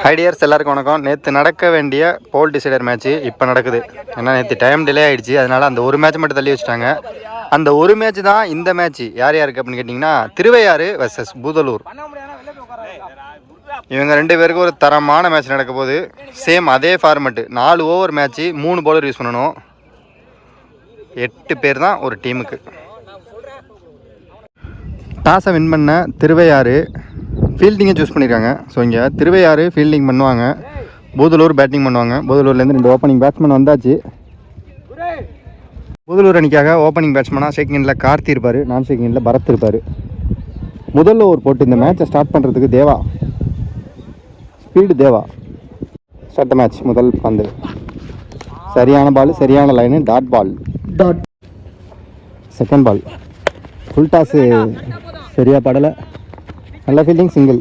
ஹைடியர்ஸ் எல்லாருக்கும் வணக்கம். நேற்று நடக்க வேண்டிய போல் டிசைடர் மேட்ச்சு இப்போ நடக்குது. ஏன்னா நேற்று டைம் டிலே ஆகிடுச்சு, அதனால் அந்த ஒரு மேட்ச் மட்டும் தள்ளி வச்சுட்டாங்க. அந்த ஒரு மேட்ச் தான் இந்த மேட்ச். யார் யாருக்கு அப்படின்னு கேட்டிங்கன்னா திருவையாறு வெர்சஸ் பூதலூர். இவங்க 2 பேருக்கு ஒரு தரமான மேட்ச் நடக்க போகுது. சேம் அதே format, 4 over match, 3 bowler use பண்ணணும். 8 பேர் தான் ஒரு டீமுக்கு. டாஸை வின் பண்ண திருவையாறு ஃபீல்டிங்கை சூஸ் பண்ணியிருக்காங்க. ஸோ இங்கே திருவையாறு ஃபீல்டிங் பண்ணுவாங்க, பூதலூர் பேட்டிங் பண்ணுவாங்க. பூதலூர்லேருந்து 2 ஓப்பனிங் பேட்ஸ்மேன் வந்தாச்சு. பூதலூர் அணிக்காக ஓப்பனிங் பேட்ஸ்மேனாக செகண்டில் கார்த்தி இருப்பார், நான் செகண்டில் பரத் இருப்பார். முதல்ல ஓவர் போட்டு இந்த மேட்சை ஸ்டார்ட் பண்ணுறதுக்கு தேவா, ஸ்பீடு தேவா. Start match. முதல் பந்து சரியான பால், சரியான line, dot ball. Second ball full toss சரியாக படலை, நல்ல ஃபீல்டிங், சிங்கிள்.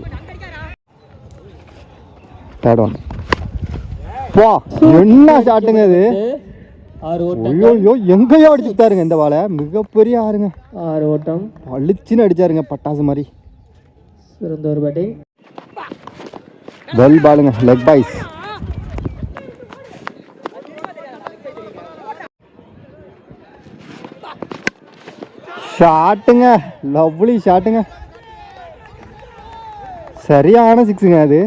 Third one. வா, என்ன ஷாட்டுங்க அது! ஐயோ, எங்கேயோ அடிச்சுட்டாருங்க இந்த பாலை. மிகப்பெரிய ஆறுங்க, 6 ஓட்டம் அழிச்சுன்னு அடிச்சாருங்க பட்டாசு மாதிரி. சிறந்த ஒரு பேட்டிங். வெல் பாலுங்க, லெக் பாய்ஸ். ஷாட்டுங்க, லவ்லி ஷாட்டுங்க, சரியான சிக்ஸுங்க அது.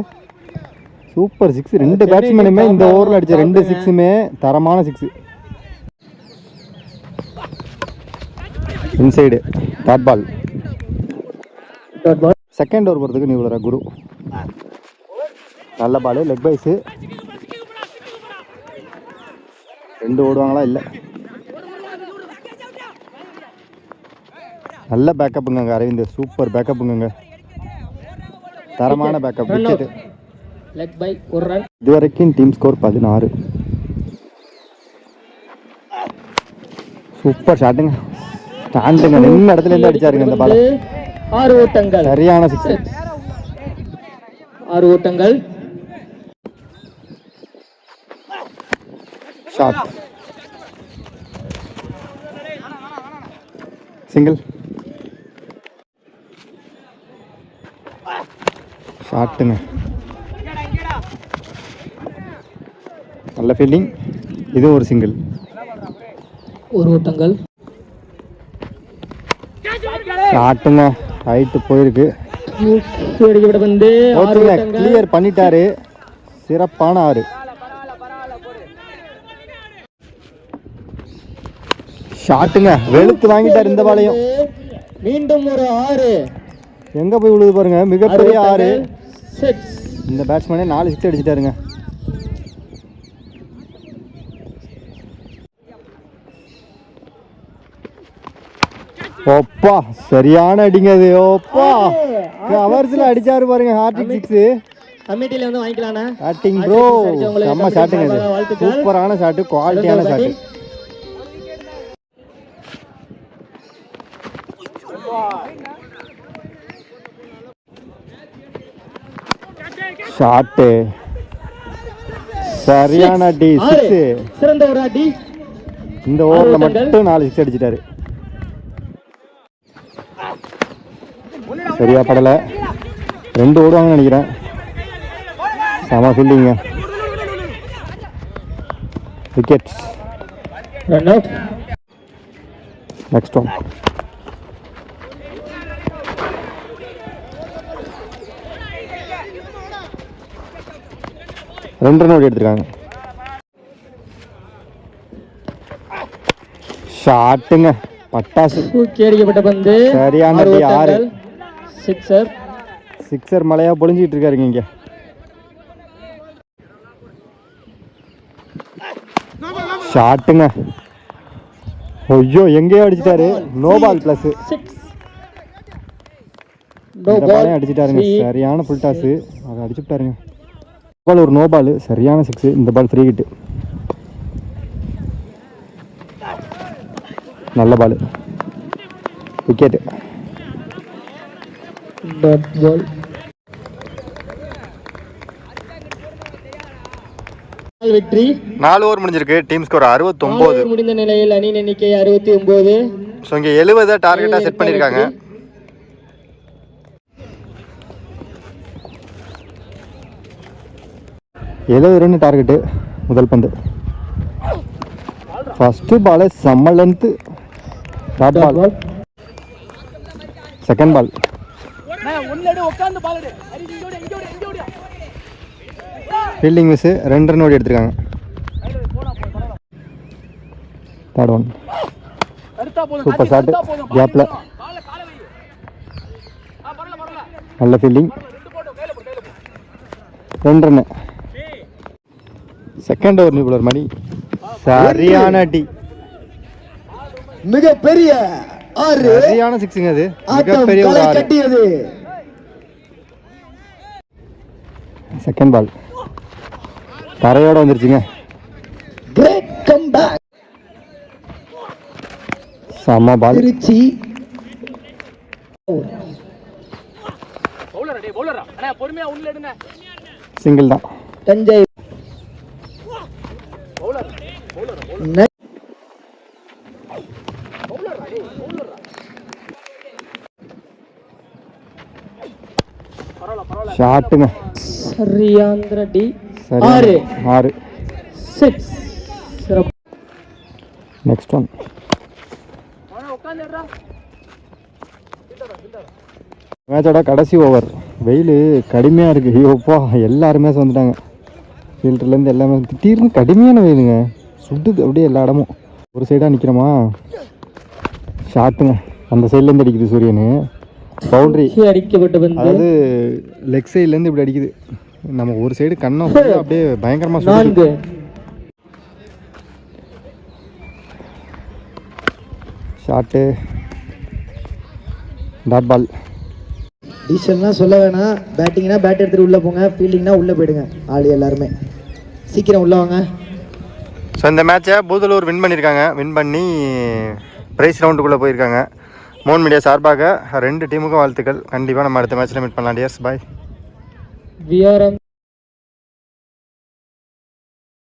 Super six. 2 பேட்ஸ்மேனுமே இந்த ஓவரில் அடித்த 2 சிக்ஸுமே தரமான six. Inside dot ball. Second over போகிறதுக்கு நீ விழுற குரு. நல்ல பால், லெக் பைஸு. 2 ஓடுவாங்களா? இல்லை, நல்ல பேக்கப்புங்க அரவிந்த். சூப்பர் பேக்கப்புங்க, தரமான பேக்கப். விக்கெட்டு. லெக் பை ஒரு ரன். இதுவரைக்கும் டீம் ஸ்கோர் 16. சூப்பர் ஷாட்டுங்க, ஸ்டாண்டுங்க, நின்ன இடத்துல இருந்து அடிச்சாருங்க இந்த பால். 6 ஓட்டங்கள், சரியான சிக்ஸ். 6 ஓட்டங்கள். Shot, single. ஷாட்டுங்க, நல்ல ஃபீல்டிங். இது ஒரு சிங்கிள். 1 ஓட்டங்கள். ஷாட்டுங்க, ஹைட்டு போயிருக்கு. கிளியர் பண்ணிட்டாரு. சிறப்பான 6. ஷாட்டுங்க, வெளுத்து வாங்கிட்டாரு இந்த பாலையும். மீண்டும் ஒரு 6. எங்க போய் விழுது பாருங்க, மிகப்பெரிய 6. இந்த பேட்ஸ்மேனே 4 சிக்ஸ் அடிச்சிட்டாருங்க. ஓப்பா, சரியான அடிங்க அது. ஓப்பா, கவர்ஸ்ல அடிச்சாரு பாருங்க, ஹார்டிக் சிக்ஸ். கமிட்டில வந்து வாங்கிக்கலாம்னா பேட்டிங் ப்ரோ, செம்ம ஷாட்டுங்க இது. சூப்பரான ஷாட், குவாலிட்டியான ஷாட். ஷாட்டு, சரியான அடி, 6. சிறந்த ஒரு அடி. இந்த ஓவரில் மட்டும் 4 சிக்ஸ் அடிச்சிட்டாரு. சரியா படலை. 2 ஓடுவாங்கன்னு நினைக்கிறேன். செம ஃபீல்டிங்க. Wicket. Run out. Next one. ரெண்டு ரன் ஓடி எடுத்திருக்காங்க. ஷாட்டுங்க, பட்டாசு. கேடிக்கப்பட்ட பந்து, சரியான 6. சிக்ஸர். சிக்ஸர் மலையா பொழிஞ்சிட்டு இருக்காருங்க இங்க. ஷாட்டுங்க, ஐயோ எங்கேயோ அடிச்சிட்டாரு. No ball plus. அடிச்சிட்டாருங்க, சரியான ஃபுல் டாஸ். அதை அடிச்சுட்டாருங்க. பால் ஒரு நோ பால், சரியான 6. இந்த பால் ஃப்ரீ ஹிட். நல்ல பால், விக்கெட். வெற்றி. 4 ஓவர் முடிஞ்சிருக்கு. Team score 69. முடிந்த நிலையில் அணி எண்ணிக்கை 69. ஸோ இங்கே 70 டார்கெட்டாக செட் பண்ணியிருக்காங்க. 70 ரன் டார்கெட்டு. முதல் பந்து. ஃபஸ்ட்டு பாலே செம்ம length. Dot ball. Second ball. Fielding miss. 2 run ஓடி எடுத்திருக்காங்க. Third one. Super shot. கேப்பில் நல்ல ஃபீல்டிங். 2 ரன்னு. செகண்ட் ஓவர் நிபுணர் மணி. சரியான அடி. மிகப்பெரிய சரியான சிக்ஸுங்க. அது மிகப்பெரிய ஒரு 6. செகண்ட் பால் தரையோட வந்துருச்சுங்க. Great comeback. செம்ம பால். திருச்சி சிங்கிள் தான். தஞ்சை ஷாட்டுங்க. சரியாந்திர டி. சரி. 6. 6. சிறப்பு. Next one. மேட்சோட கடைசி ஓவர். வெயில் கடுமையாக இருக்குது. ஐயோப்பா எல்லாருமே வந்துட்டாங்க. ஃபீல்டர்லேருந்து எல்லாமே திடீர்னு கடுமையான வெயிலுங்க. சுட்டுது அப்படியே எல்லா இடமும். ஒரு சைடாக நிற்கிறோமா. ஷாட்டுங்க. அந்த சைட்லேருந்து அடிக்குது சூரியனு. பவுண்ட்ரி அடிக்கப்பட்ட பந்து. அதாவது லெக் சைட்லேருந்து இப்படி அடிக்குது. நம்ம ஒரு சைடு கண்ணை அப்படியே பயங்கரமாக 4. ஷாட்டு. Dot ball. டிசிஷன்லாம் சொல்ல வேணாம். பேட்டிங்னா பேட் எடுத்துகிட்டு உள்ளே போங்க, ஃபீல்டிங்னா உள்ளே போயிடுங்க. ஆள் எல்லாருமே சீக்கிரம் உள்ளே வாங்க. ஸோ இந்த மேட்சை பூதலூர் வின் பண்ணியிருக்காங்க. வின் பண்ணி ப்ரைஸ் ரவுண்டுக்குள்ளே போயிருக்காங்க. மோன் மீடியா சார்பாக 2 டீமுக்கும் வாழ்த்துக்கள். கண்டிப்பாக நம்ம அடுத்த மேட்ச்சில் மீட் பண்ணலாம். டியர்ஸ் பாய். விஆர்எம்